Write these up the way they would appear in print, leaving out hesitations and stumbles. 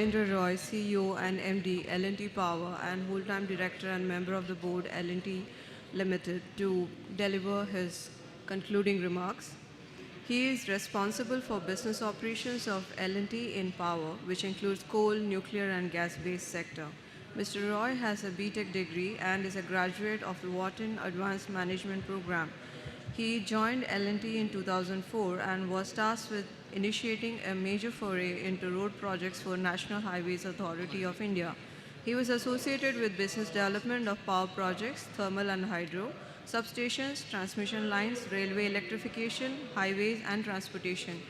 Narendra Roy, CEO and MD, L&T Power, and whole-time director and member of the board, L&T Limited, to deliver his concluding remarks. He is responsible for business operations of L&T in power, which includes coal, nuclear, and gas-based sector. Mr. Roy has a BTech degree and is a graduate of the Wharton Advanced Management Program. He joined L&T in 2004 and was tasked with initiating a major foray into road projects for National Highways Authority of India. He was associated with business development of power projects, thermal and hydro, substations, transmission lines, railway electrification, highways, and transportation.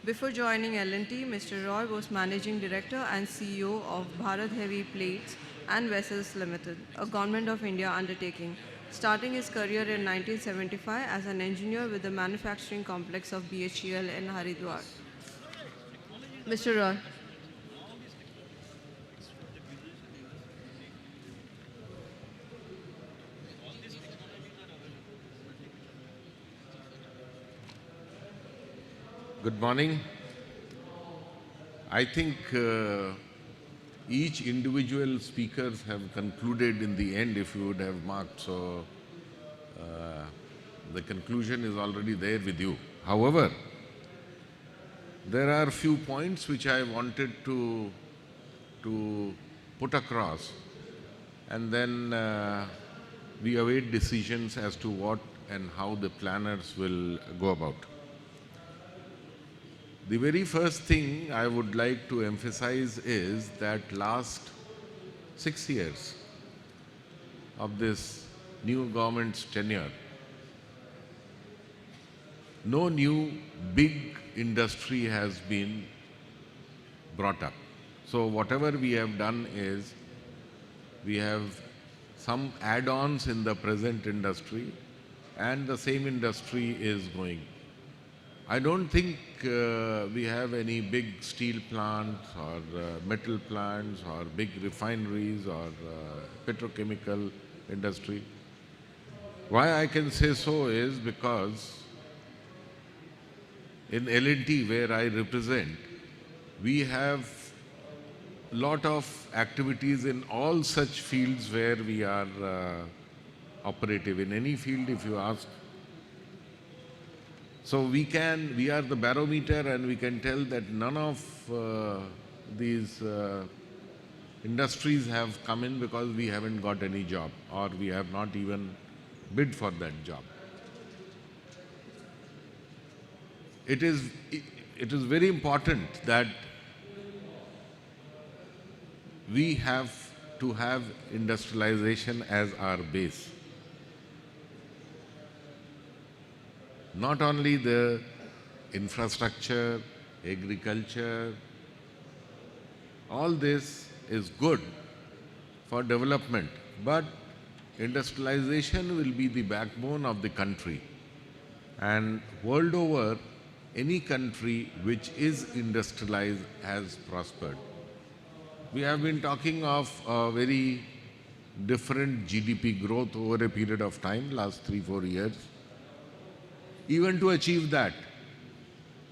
Before joining L&T, Mr. Roy was Managing Director and CEO of Bharat Heavy Plates and Vessels Limited, a Government of India undertaking, starting his career in 1975 as an engineer with the manufacturing complex of BHEL in Haridwar. Mr. Roy. Good morning. I think each individual speakers have concluded in the end, if you would have marked, so the conclusion is already there with you. However, there are few points which I wanted to put across, and then we await decisions as to what and how the planners will go about. The very first thing I would like to emphasize is that last 6 years of this new government's tenure, no new big industry has been brought up. So whatever we have done is, we have some add-ons in the present industry and the same industry is going. I don't think we have any big steel plants or metal plants or big refineries or petrochemical industry. Why I can say so is because in L&T, where I represent, we have lot of activities in all such fields where we are operative. In any field, if you ask. So we are the barometer, and we can tell that none of these industries have come in because we haven't got any job, or we have not even bid for that job. It is very important that we have to have industrialization as our base. Not only the infrastructure, agriculture, all this is good for development, but industrialization will be the backbone of the country. And world over, any country which is industrialized has prospered. We have been talking of a very different GDP growth over a period of time, last 3-4 years. Even to achieve that,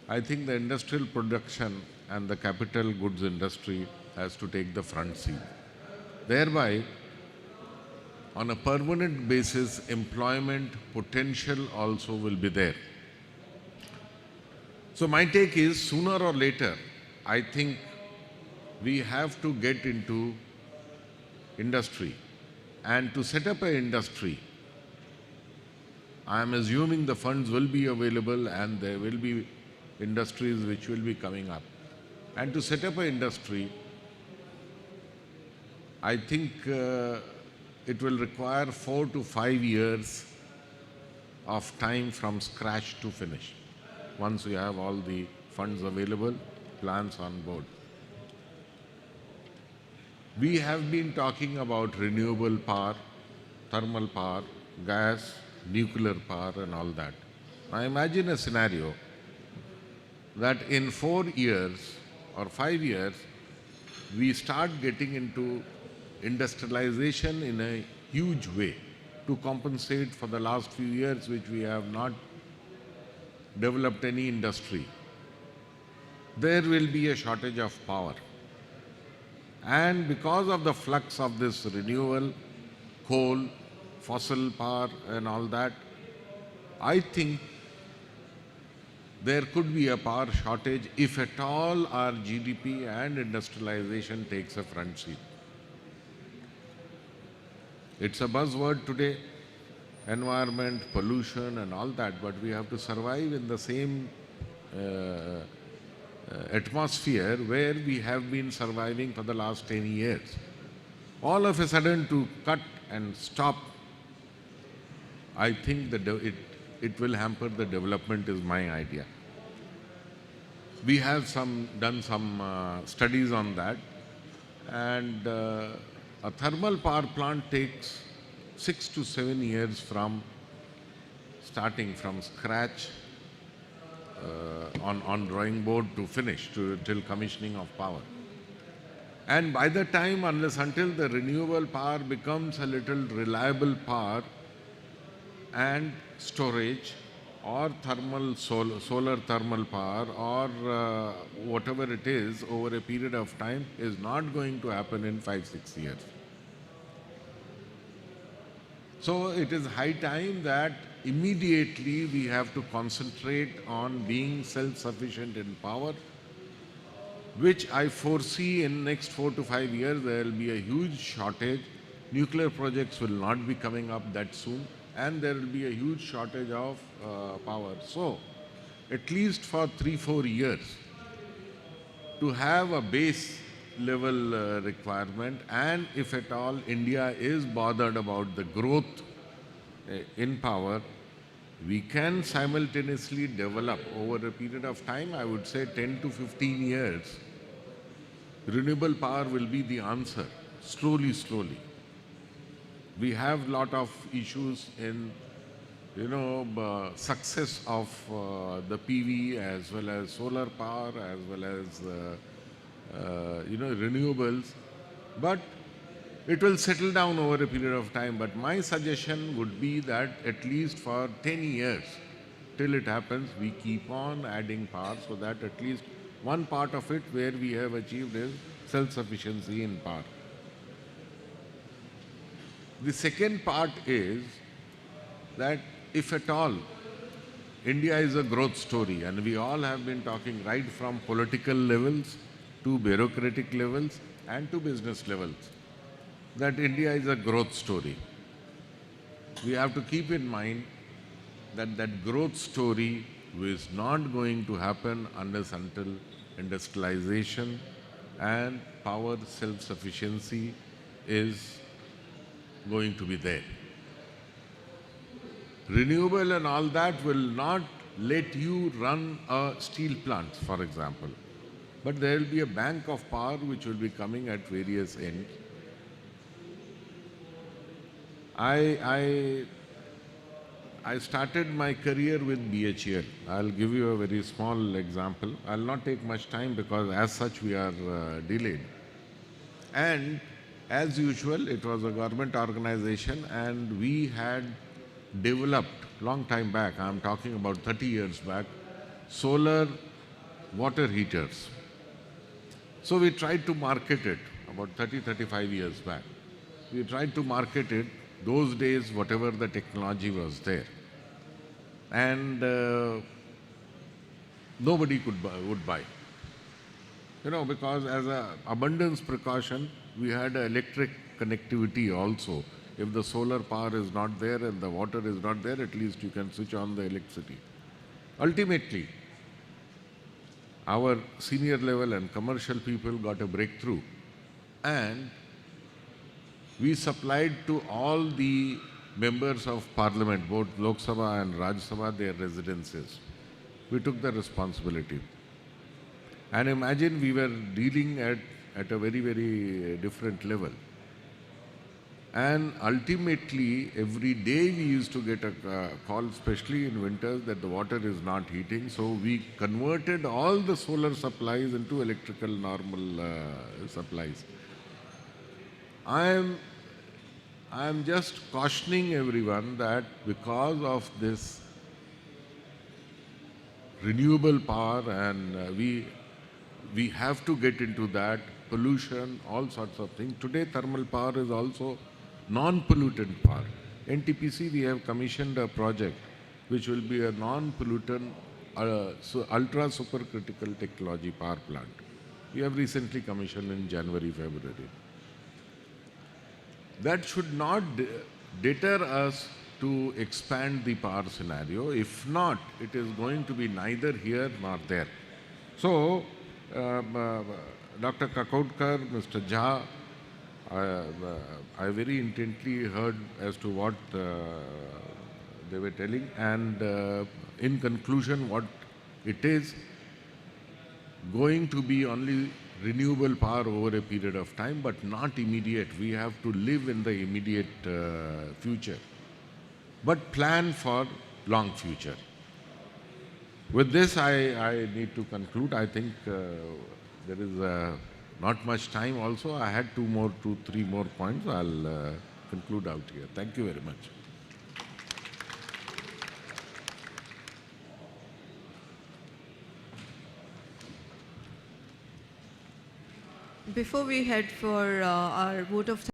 I think the industrial production and the capital goods industry has to take the front seat. Thereby, on a permanent basis, employment potential also will be there. So my take is, sooner or later, I think we have to get into industry. And to set up an industry, I am assuming the funds will be available and there will be industries which will be coming up. And to set up an industry, I think it will require 4 to 5 years of time from scratch to finish, once we have all the funds available, plans on board. We have been talking about renewable power, thermal power, gas, nuclear power and all that. Now imagine a scenario that in 4 years or 5 years, we start getting into industrialization in a huge way to compensate for the last few years which we have not developed any industry. There will be a shortage of power. And because of the flux of this renewable, coal, fossil power and all that, I think there could be a power shortage if at all our GDP and industrialization takes a front seat. It's a buzzword today, environment, pollution and all that, but we have to survive in the same atmosphere where we have been surviving for the last 10 years. All of a sudden to cut and stop, I think that it will hamper the development is my idea. We have done some studies on that, and a thermal power plant takes 6 to 7 years from starting from scratch on drawing board to finish, till commissioning of power. And by the time, unless until the renewable power becomes a little reliable power and storage, or solar thermal power, or whatever it is, over a period of time, is not going to happen in 5-6 years. So it is high time that immediately we have to concentrate on being self-sufficient in power, which I foresee in next 4 to 5 years there will be a huge shortage. Nuclear projects will not be coming up that soon, and there will be a huge shortage of power. So, at least for 3-4 years, to have a base level requirement, and if at all India is bothered about the growth in power, we can simultaneously develop over a period of time, I would say 10 to 15 years, renewable power will be the answer, slowly. We have lot of issues in, success of the PV as well as solar power as well as, renewables. But it will settle down over a period of time. But my suggestion would be that at least for 10 years, till it happens, we keep on adding power so that at least one part of it where we have achieved is self-sufficiency in power. The second part is that if at all India is a growth story, and we all have been talking right from political levels to bureaucratic levels and to business levels, that India is a growth story. We have to keep in mind that that growth story is not going to happen unless until industrialization and power self-sufficiency is going to be there. Renewable and all that will not let you run a steel plant, for example. But there will be a bank of power which will be coming at various ends. I started my career with BHEL. I'll give you a very small example. I'll not take much time because as such we are delayed. And as usual, it was a government organization, and we had developed long time back, I'm talking about 30 years back, solar water heaters. So we tried to market it about 30-35 years back. We tried to market it. Those days, whatever the technology was there. And nobody would buy. Because as an abundance precaution, we had electric connectivity also. If the solar power is not there and the water is not there, at least you can switch on the electricity. Ultimately, our senior level and commercial people got a breakthrough, and we supplied to all the members of parliament, both Lok Sabha and Rajya Sabha, their residences. We took the responsibility. And imagine we were dealing at a very different level. And ultimately, every day we used to get a call, especially in winters, that the water is not heating. So we converted all the solar supplies into electrical normal supplies. I am just cautioning everyone that because of this renewable power, and we have to get into that, pollution, all sorts of things. Today, thermal power is also non-pollutant power. NTPC, we have commissioned a project which will be a non-pollutant, ultra supercritical technology power plant. We have recently commissioned in January, February. That should not deter us to expand the power scenario. If not, it is going to be neither here nor there. So, Dr. Kakodkar, Mr. Jha, I very intently heard as to what they were telling, and in conclusion, what it is going to be only renewable power over a period of time, but not immediate. We have to live in the immediate future, but plan for long future. With this, I need to conclude. I think there is not much time also. I had two, three more points. I'll conclude out here. Thank you very much. Before we head for our vote of